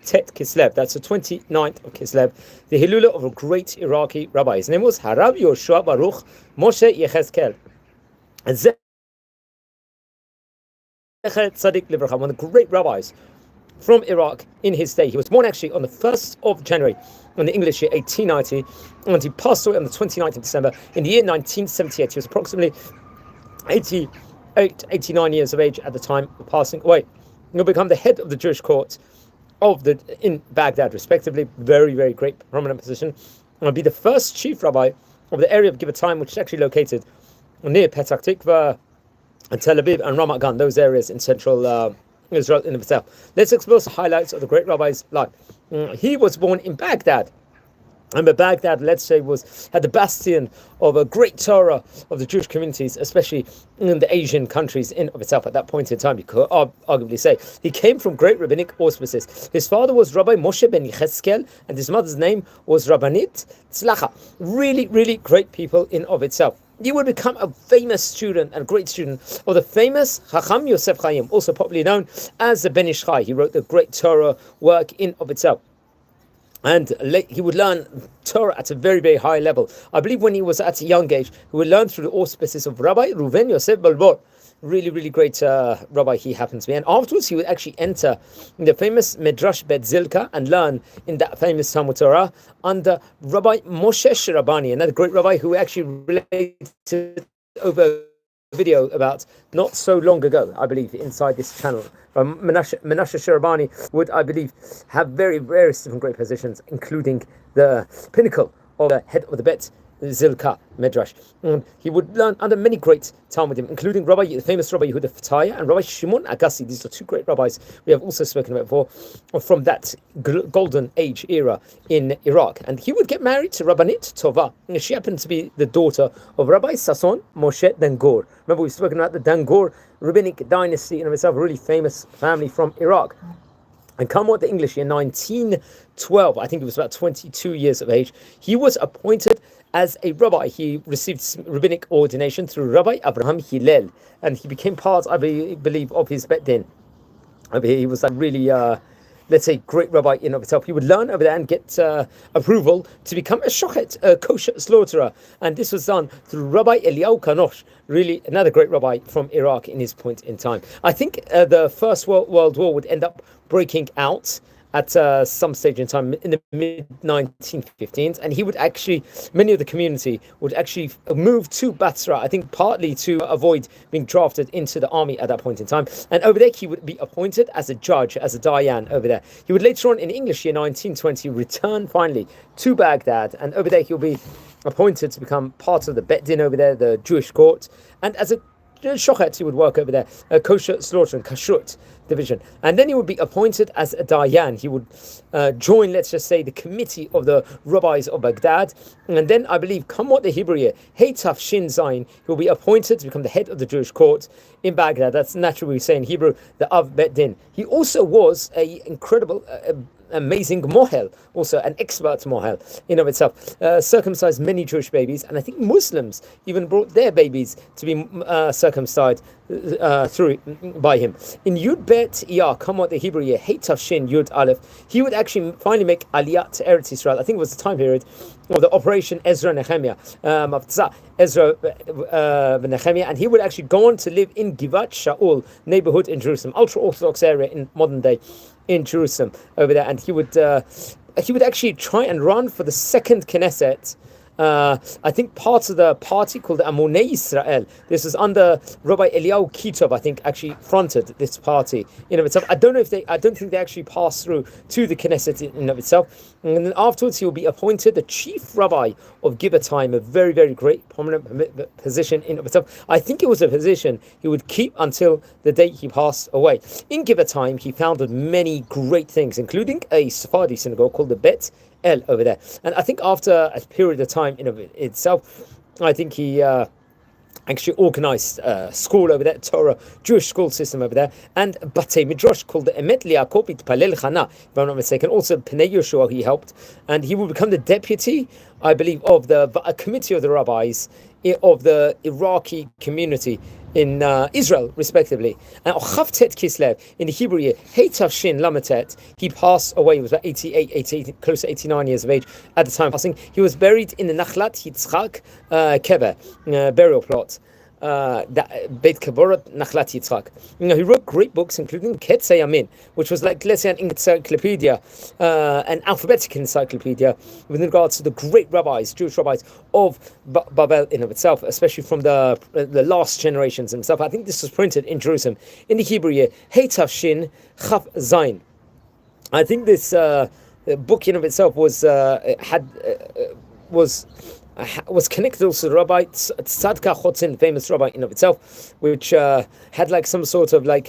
Tet Kislev. That's the 29th of Kislev, the Hilula of a great Iraqi rabbi. His name was Rabbi Yehoshua Baruch Moshe Yehezkel Z'tl, one of the great rabbis from Iraq in his day. He was born actually on the 1st of January in the English year 1890, and he passed away on the 29th of December in the year 1978. He was approximately 89 years of age at the time of passing away. He'll become the head of the Jewish court in Baghdad, respectively. Very, very great prominent position. And will be the first chief rabbi of the area of Giv'atayim, which is actually located near Petach Tikva and Tel Aviv and Ramat Gan, those areas in central Israel in itself. Let's explore some highlights of the great rabbi's life. He was born in Baghdad. And Baghdad, let's say, had the bastion of a great Torah of the Jewish communities, especially in the Asian countries in of itself at that point in time. You could arguably say he came from great rabbinic auspices. His father was Rabbi Moshe ben Yehezkel, and his mother's name was Rabbanit Tzlacha. Really, really great people in of itself. He would become a famous student and a great student of the famous Chacham Yosef Chaim, also popularly known as the Ben Ish Chai. He wrote the great Torah work in of itself. And he would learn Torah at a very, very high level. I believe when he was at a young age, he would learn through the auspices of Rabbi Reuven Yosef Balbor. Really, really great rabbi he happened to be. And afterwards, he would actually enter the famous Midrash Bet Zilka and learn in that famous Talmud Torah under Rabbi Moshe Shirabani, another great rabbi who actually related over a video about not so long ago, I believe, inside this channel. Menashe Shirabani would, I believe, have very various different great positions, including the pinnacle of the head of the Bet Zilka Midrash. He would learn under many great Talmudim, including the famous Rabbi Yehuda Fataya and Rabbi Shimon Agassi. These are two great rabbis we have also spoken about before from that golden age era in Iraq. And he would get married to Rabbanit Tova. She happened to be the daughter of Rabbi Sasson Moshe Dangor. Remember, we've spoken about the Dangor rabbinic dynasty in itself, a really famous family from Iraq. And come what the English year 1912, I think he was about 22 years of age, he was appointed as a rabbi. He received rabbinic ordination through Rabbi Abraham Hillel, and he became part, I believe, of his Bet Din. He was like really, let's say, great rabbi in of itself. He would learn over there and get approval to become a shochet, a kosher slaughterer, and this was done through Rabbi Eliyahu Kanosh, really another great rabbi from Iraq in his point in time. I think the First World War would end up breaking out at some stage in time in the mid-1915s, and he would actually, many of the community would actually move to Basra, I think partly to avoid being drafted into the army at that point in time. And over there he would be appointed as a judge, as a Dayan over there. He would later on in English year 1920 return finally to Baghdad, and over there he'll be appointed to become part of the Bet Din over there, the Jewish court, and as a shochet he would work over there, a kosher slaughter and kashrut division, and then he would be appointed as a dayan. He would join, let's just say, the committee of the rabbis of Baghdad, and then I believe, come what the Hebrew year, Hey Taf Shin Zayin, he will be appointed to become the head of the Jewish court in Baghdad. That's naturally we say in Hebrew, the Av Bet Din. He also was a incredible amazing mohel, also an expert mohel in of itself, circumcised many Jewish babies, and I think Muslims even brought their babies to be circumcised through by him. In Yud Bet Iyah, come what the Hebrew year, Hey Tav Shin Yud Aleph, he would actually finally make Aliyah to Eretz Israel. I think it was the time period of the Operation Ezra Nehemiah, Ezra Nehemiah, and he would actually go on to live in Givat Shaul neighborhood in Jerusalem, ultra-Orthodox area in modern day in Jerusalem over there, and he would actually try and run for the second Knesset. I think part of the party called the Amonei Yisrael. This was under Rabbi Eliyahu Kitov, I think, actually fronted this party in of itself. I don't think they actually passed through to the Knesset in of itself. And then afterwards, he will be appointed the chief rabbi of Giv'atayim, a very, very great prominent position in of itself. I think it was a position he would keep until the day he passed away. In Giv'atayim, he founded many great things, including a Sephardi synagogue called the Bet El over there. And I think after a period of time in of itself, I think he actually organized school over there, Torah, Jewish school system over there, and Batei Midrash called the Emet Li'akop Itpalel Chana, if I'm not mistaken. Also, Pnei Yehoshua he helped, and he will become the deputy, I believe, of the committee of the rabbis of the Iraqi community in Israel, respectively. And Chavtet Kislev, in the Hebrew year, Heitav Shin Lamatet, he passed away. He was about 88, close to 89 years of age at the time of passing. He was buried in the Nachlat Yitzchak Kever, burial plot. Beit Kaborat Nachlat Yitzchak. He wrote great books, including Ketzei Yamin, which was like, let's say, an encyclopedia, an alphabetic encyclopedia with regards to the great rabbis, Jewish rabbis of Babel in of itself, especially from the last generations himself. I think this was printed in Jerusalem in the Hebrew year Heitav Shin Chaf Zayin. I think this book in of itself was connected also to Rabbi Tzadka Chotzin, famous rabbi in of itself, which had like some sort of like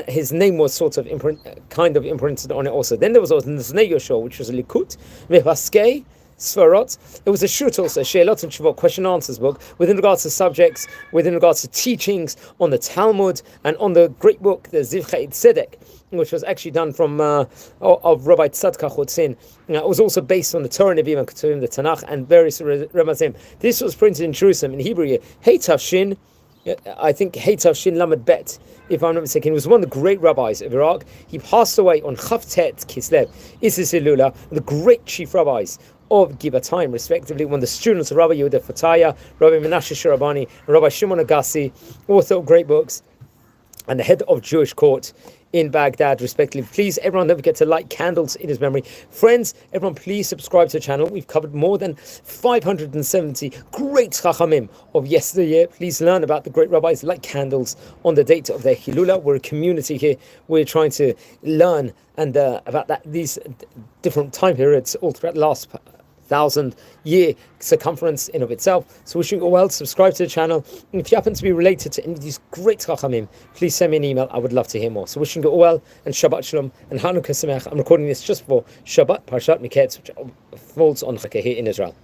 his name was sort of imprinted on it also. Then there was also Moshe Yehezkel, which was a Likut, Mehaskei, Svarot. It was a shut also, She'elot and Tshuvot, question and answers book, within regards to subjects, within regards to teachings on the Talmud, and on the great book, the Zivchei Tzedek, which was actually done from of Rabbi Tzadka Chotzin. It was also based on the Torah, Nevi'im, and Ketuvim, the Tanakh, and various Ramazim. This was printed in Jerusalem in Hebrew year Heitav Shin, I think Heitav Shin Lamed Bet, if I'm not mistaken. He was one of the great rabbis of Iraq. He passed away on Chavtet Kislev, Isis Elula, the great chief rabbis of Giv'atayim, respectively, one of the students of Rabbi Yehuda Fataya, Rabbi Menashe Shirabani, and Rabbi Shimon Agassi, author of great books, and the head of Jewish court in Baghdad, respectively. Please, everyone, don't forget to light candles in his memory. Friends, everyone, please subscribe to the channel. We've covered more than 570 great chachamim of yesteryear. Please learn about the great rabbis, light candles on the date of their Hilula. We're a community here. We're trying to learn and about these different time periods all throughout the last 1,000-year circumference in of itself. So wishing you all well. Subscribe to the channel. And if you happen to be related to any of these great chachamim, please send me an email. I would love to hear more. So wishing you all well, and Shabbat Shalom and Hanukkah Sameach. I'm recording this just for Shabbat Parshat Miketz, which falls on Chanukah here in Israel.